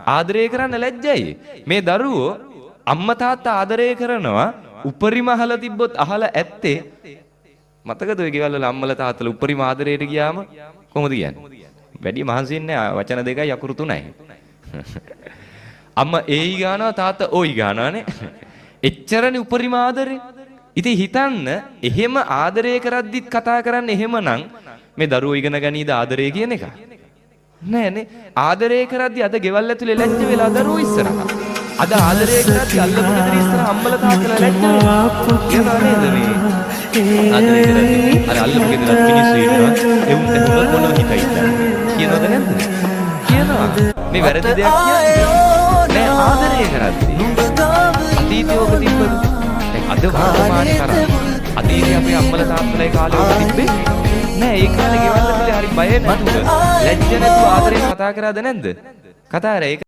ආදරය කරන්න ලැජ්ජයි. මේ දරුවෝ අම්මා තාත්තා ආදරය කරනවා උපරිම අහලා තිබ්බොත් අහලා ඇත්තේ මතකද ඔය ගෙවල් වල අම්මලා තාත්තලා උපරිම ආදරයට ගියාම කොහොමද කියන්නේ? වැඩි මහන්සි වෙන්නේ වචන දෙකයි අකුරු තුනයි. අම්මා ඒයි ගානවා තාත්තා ඕයි ගානවානේ. එච්චරනේ උපරිම ආදරේ. ඉතින් හිතන්න එහෙම ආදරය කරද්දිත් කතා කරන්නේ එහෙමනම් මේ දරුවෝ ඉගෙන ගනීද ආදරය කියන එක? නෑනේ. ආදරය කරද්දි අද ගෙවල් ඇතුලේ ලැජ්ජ වෙලා දරුවෝ ඉස්සරහා. අද ආදරය කරද්දි අල්ලපු ගෙදර ඉස්සරහා අම්මලා තාත්තලා ලැජ්ජ වෙලා. කියනවා නේද මේ? ආදරය කරද්දි අර අල්ලපු ගෙදර මිනිස්සු ඉන්නවා. එවුන්ට හොඳ මොනව හිතයිද? කියනවද නැද්ද? කියනවා. මේ වැරදි දෙයක් කියන්නේ නෑ ආදරය කරද්දි. අතීතයේ ඔබ තිබ්බද? අද වර්තමානයේ කරා. අතීතයේ අපේ අම්මලා තාත්තලායි කාලේ ඔබ තිබ්බේ නෑ. ඒ කාලේ ගෙවල් වල හරි බය නැතුව ලැජ්ජ නැතුව ආදරේ කතා කරාද නැද්ද? කතා කරා.